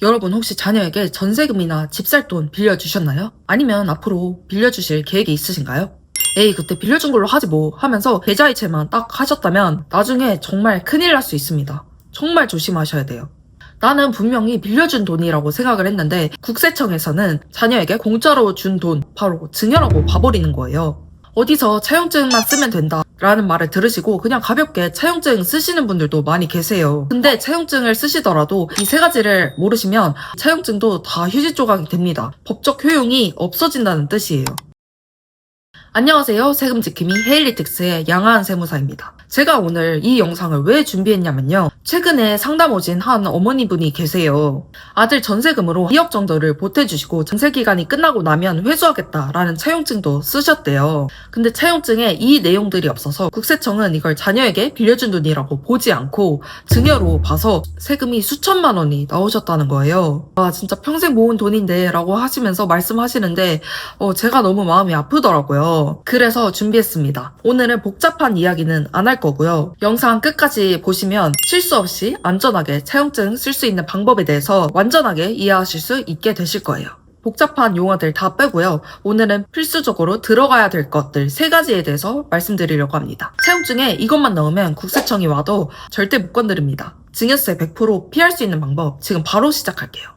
여러분 혹시 자녀에게 전세금이나 집 살 돈 빌려주셨나요? 아니면 앞으로 빌려주실 계획이 있으신가요? 에이 그때 빌려준 걸로 하지 뭐 하면서 계좌이체만 딱 하셨다면 나중에 정말 큰일 날 수 있습니다. 정말 조심하셔야 돼요. 나는 분명히 빌려준 돈이라고 생각을 했는데 국세청에서는 자녀에게 공짜로 준 돈 바로 증여라고 봐버리는 거예요. 어디서 차용증만 쓰면 된다 라는 말을 들으시고 그냥 가볍게 차용증 쓰시는 분들도 많이 계세요. 근데 차용증을 쓰시더라도 이 세 가지를 모르시면 차용증도 다 휴지 조각이 됩니다. 법적 효용이 없어진다는 뜻이에요. 안녕하세요. 세금지킴이 헤일리틱스의 양하은 세무사입니다. 제가 오늘 이 영상을 왜 준비했냐면요. 최근에 상담 오신 한 어머니분이 계세요. 아들 전세금으로 2억 정도를 보태주시고 전세기간이 끝나고 나면 회수하겠다라는 차용증도 쓰셨대요. 근데 차용증에 이 내용들이 없어서 국세청은 이걸 자녀에게 빌려준 돈이라고 보지 않고 증여로 봐서 세금이 수천만 원이 나오셨다는 거예요. 아 진짜 평생 모은 돈인데 라고 하시면서 말씀하시는데 제가 너무 마음이 아프더라고요. 그래서 준비했습니다. 오늘은 복잡한 이야기는 안 할 거고요. 영상 끝까지 보시면 실수 없이 안전하게 차용증 쓸 수 있는 방법에 대해서 완전하게 이해하실 수 있게 되실 거예요. 복잡한 용어들 다 빼고요. 오늘은 필수적으로 들어가야 될 것들 3가지에 대해서 말씀드리려고 합니다. 차용증에 이것만 넣으면 국세청이 와도 절대 못 건드립니다. 증여세 100% 피할 수 있는 방법 지금 바로 시작할게요.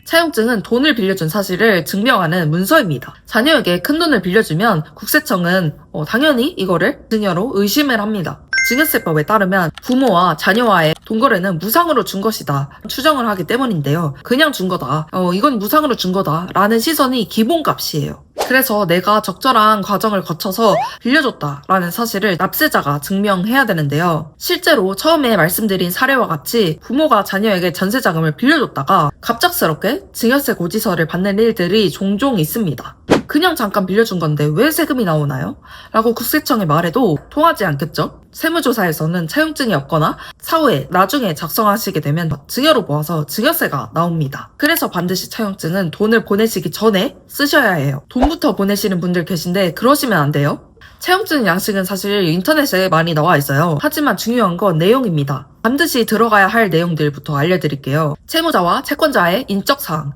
차용증은 돈을 빌려준 사실을 증명하는 문서입니다. 자녀에게 큰 돈을 빌려주면 국세청은 당연히 이거를 증여로 의심을 합니다. 증여세법에 따르면 부모와 자녀와의 돈거래는 무상으로 준 것이다 추정을 하기 때문인데요. 그냥 준 거다, 이건 무상으로 준 거다 라는 시선이 기본값이에요. 그래서 내가 적절한 과정을 거쳐서 빌려줬다라는 사실을 납세자가 증명해야 되는데요. 실제로 처음에 말씀드린 사례와 같이 부모가 자녀에게 전세자금을 빌려줬다가 갑작스럽게 증여세 고지서를 받는 일들이 종종 있습니다. 그냥 잠깐 빌려준 건데 왜 세금이 나오나요? 라고 국세청에 말해도 통하지 않겠죠? 세무조사에서는 차용증이 없거나 사후에 나중에 작성하시게 되면 증여로 모아서 증여세가 나옵니다. 그래서 반드시 차용증은 돈을 보내시기 전에 쓰셔야 해요. 돈부터 보내시는 분들 계신데 그러시면 안 돼요. 차용증 양식은 사실 인터넷에 많이 나와 있어요. 하지만 중요한 건 내용입니다. 반드시 들어가야 할 내용들부터 알려드릴게요. 채무자와 채권자의 인적사항,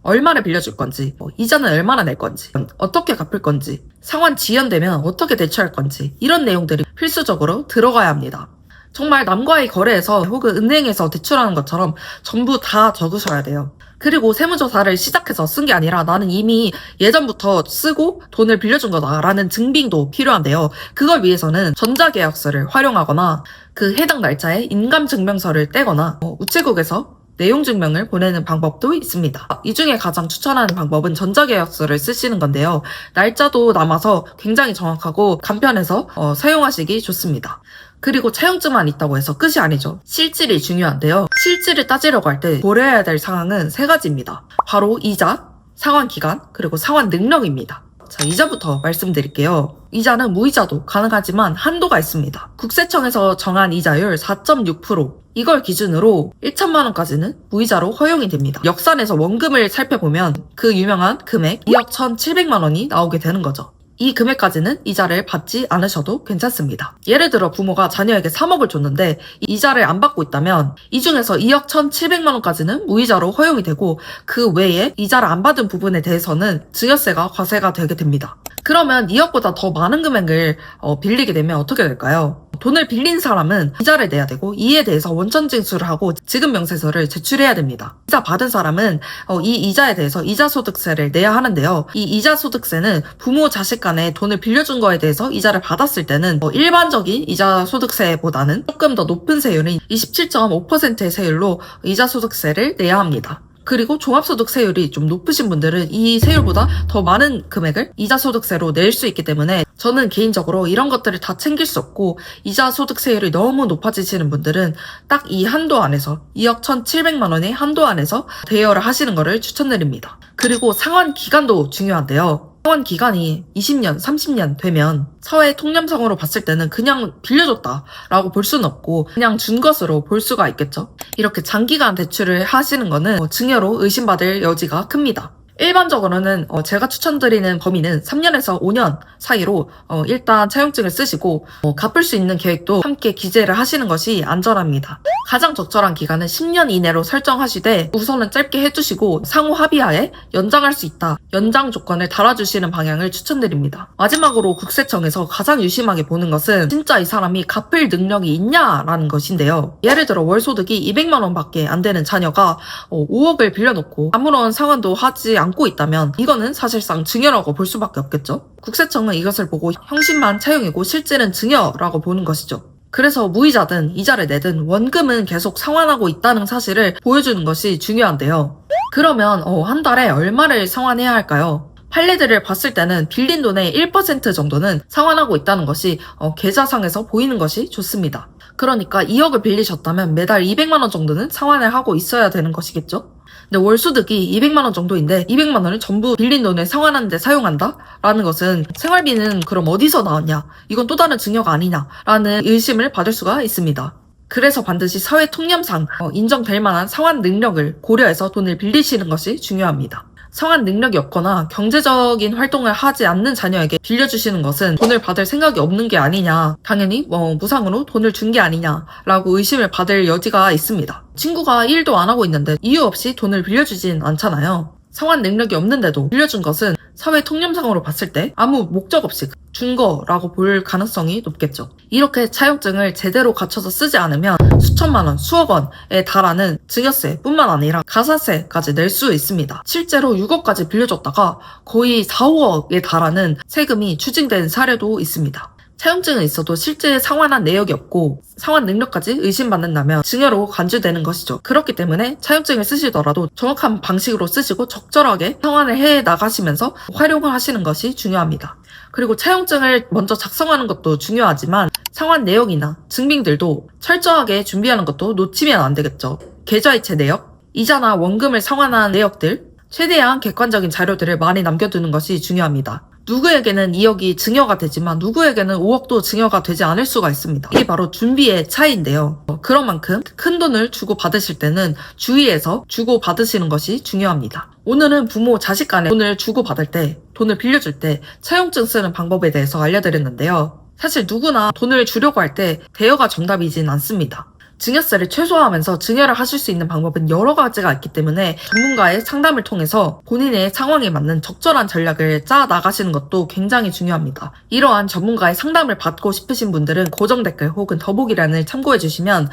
얼마를 빌려줄 건지, 이자는 얼마나 낼 건지, 어떻게 갚을 건지, 상환 지연되면 어떻게 대처할 건지 이런 내용들이 필수적으로 들어가야 합니다. 정말 남과의 거래에서 혹은 은행에서 대출하는 것처럼 전부 다 적으셔야 돼요. 그리고 세무조사를 시작해서 쓴 게 아니라 나는 이미 예전부터 쓰고 돈을 빌려준 거다라는 증빙도 필요한데요. 그걸 위해서는 전자계약서를 활용하거나 그 해당 날짜에 인감증명서를 떼거나 우체국에서 내용 증명을 보내는 방법도 있습니다. 이 중에 가장 추천하는 방법은 전자계약서를 쓰시는 건데요. 날짜도 남아서 굉장히 정확하고 간편해서 사용하시기 좋습니다. 그리고 차용증만 있다고 해서 끝이 아니죠. 실질이 중요한데요. 실질을 따지려고 할 때 고려해야 될 상황은 3가지입니다. 바로 이자, 상환 기간, 그리고 상환 능력입니다. 자, 이자부터 말씀드릴게요. 이자는 무이자도 가능하지만 한도가 있습니다. 국세청에서 정한 이자율 4.6%, 이걸 기준으로 1천만 원까지는 무이자로 허용이 됩니다. 역산해서 원금을 살펴보면 그 유명한 금액 2억 1,700만 원이 나오게 되는 거죠. 이 금액까지는 이자를 받지 않으셔도 괜찮습니다. 예를 들어 부모가 자녀에게 3억을 줬는데 이자를 안 받고 있다면 이 중에서 2억 1,700만 원까지는 무이자로 허용이 되고 그 외에 이자를 안 받은 부분에 대해서는 증여세가 과세가 되게 됩니다. 그러면 2억보다 더 많은 금액을 빌리게 되면 어떻게 될까요? 돈을 빌린 사람은 이자를 내야 되고 이에 대해서 원천 징수를 하고 지급 명세서를 제출해야 됩니다. 이자 받은 사람은 이 이자에 대해서 이자소득세를 내야 하는데요. 이 이자소득세는 부모 자식 간에 돈을 빌려준 거에 대해서 이자를 받았을 때는 일반적인 이자소득세보다는 조금 더 높은 세율인 27.5%의 세율로 이자소득세를 내야 합니다. 그리고 종합소득세율이 좀 높으신 분들은 이 세율보다 더 많은 금액을 이자소득세로 낼 수 있기 때문에 저는 개인적으로 이런 것들을 다 챙길 수 없고 이자소득세율이 너무 높아지시는 분들은 딱 이 한도 안에서 2억 1,700만 원의 한도 안에서 대여를 하시는 것을 추천드립니다. 그리고 상환 기간도 중요한데요. 상환 기간이 20년, 30년 되면 사회 통념상으로 봤을 때는 그냥 빌려줬다라고 볼 수는 없고 그냥 준 것으로 볼 수가 있겠죠. 이렇게 장기간 대출을 하시는 거는 증여로 의심받을 여지가 큽니다. 일반적으로는 제가 추천드리는 범위는 3년에서 5년 사이로 일단 차용증을 쓰시고 갚을 수 있는 계획도 함께 기재를 하시는 것이 안전합니다. 가장 적절한 기간은 10년 이내로 설정하시되 우선은 짧게 해주시고 상호 합의하에 연장할 수 있다. 연장 조건을 달아주시는 방향을 추천드립니다. 마지막으로 국세청에서 가장 유심하게 보는 것은 진짜 이 사람이 갚을 능력이 있냐라는 것인데요. 예를 들어 월 소득이 200만 원밖에 안 되는 자녀가 5억을 빌려놓고 아무런 상환도 하지 않고 있다면 이거는 사실상 증여라고 볼 수밖에 없겠죠. 국세청은 이것을 보고 형식만 차용이고 실질은 증여라고 보는 것이죠. 그래서 무이자든 이자를 내든 원금은 계속 상환하고 있다는 사실을 보여주는 것이 중요한데요. 그러면 한 달에 얼마를 상환해야 할까요? 판례들을 봤을 때는 빌린 돈의 1% 정도는 상환하고 있다는 것이 계좌상에서 보이는 것이 좋습니다. 그러니까 2억을 빌리셨다면 매달 200만 원 정도는 상환을 하고 있어야 되는 것이겠죠? 근데 월 소득이 200만 원 정도인데 200만 원을 전부 빌린 돈을 상환하는 데 사용한다? 라는 것은 생활비는 그럼 어디서 나왔냐? 이건 또 다른 증여가 아니냐? 라는 의심을 받을 수가 있습니다. 그래서 반드시 사회 통념상 인정될 만한 상환 능력을 고려해서 돈을 빌리시는 것이 중요합니다. 상환 능력이 없거나 경제적인 활동을 하지 않는 자녀에게 빌려주시는 것은 돈을 받을 생각이 없는 게 아니냐, 당연히 무상으로 돈을 준 게 아니냐라고 의심을 받을 여지가 있습니다. 친구가 일도 안 하고 있는데 이유 없이 돈을 빌려주진 않잖아요. 상환 능력이 없는데도 빌려준 것은 사회 통념상으로 봤을 때 아무 목적 없이 준 거라고 볼 가능성이 높겠죠. 이렇게 차용증을 제대로 갖춰서 쓰지 않으면 수천만 원, 수억 원에 달하는 증여세뿐만 아니라 가사세까지 낼 수 있습니다. 실제로 6억까지 빌려줬다가 거의 4, 5억에 달하는 세금이 추징된 사례도 있습니다. 차용증은 있어도 실제 상환한 내역이 없고 상환 능력까지 의심받는다면 증여로 간주되는 것이죠. 그렇기 때문에 차용증을 쓰시더라도 정확한 방식으로 쓰시고 적절하게 상환을 해 나가시면서 활용을 하시는 것이 중요합니다. 그리고 차용증을 먼저 작성하는 것도 중요하지만 상환 내역이나 증빙들도 철저하게 준비하는 것도 놓치면 안 되겠죠. 계좌이체 내역, 이자나 원금을 상환한 내역들, 최대한 객관적인 자료들을 많이 남겨두는 것이 중요합니다. 누구에게는 2억이 증여가 되지만 누구에게는 5억도 증여가 되지 않을 수가 있습니다. 이게 바로 준비의 차이인데요. 그런 만큼 큰 돈을 주고 받으실 때는 주의해서 주고 받으시는 것이 중요합니다. 오늘은 부모, 자식 간에 돈을 주고 받을 때, 돈을 빌려줄 때 차용증 쓰는 방법에 대해서 알려드렸는데요. 사실 누구나 돈을 주려고 할 때 대여가 정답이진 않습니다. 증여세를 최소화하면서 증여를 하실 수 있는 방법은 여러 가지가 있기 때문에 전문가의 상담을 통해서 본인의 상황에 맞는 적절한 전략을 짜 나가시는 것도 굉장히 중요합니다. 이러한 전문가의 상담을 받고 싶으신 분들은 고정 댓글 혹은 더보기란을 참고해 주시면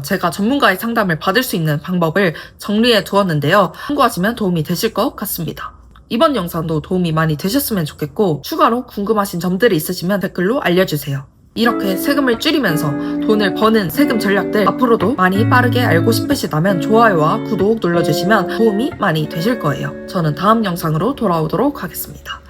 제가 전문가의 상담을 받을 수 있는 방법을 정리해 두었는데요. 참고하시면 도움이 되실 것 같습니다. 이번 영상도 도움이 많이 되셨으면 좋겠고 추가로 궁금하신 점들이 있으시면 댓글로 알려주세요. 이렇게 세금을 줄이면서 돈을 버는 세금 전략들 앞으로도 많이 빠르게 알고 싶으시다면 좋아요와 구독 눌러주시면 도움이 많이 되실 거예요. 저는 다음 영상으로 돌아오도록 하겠습니다.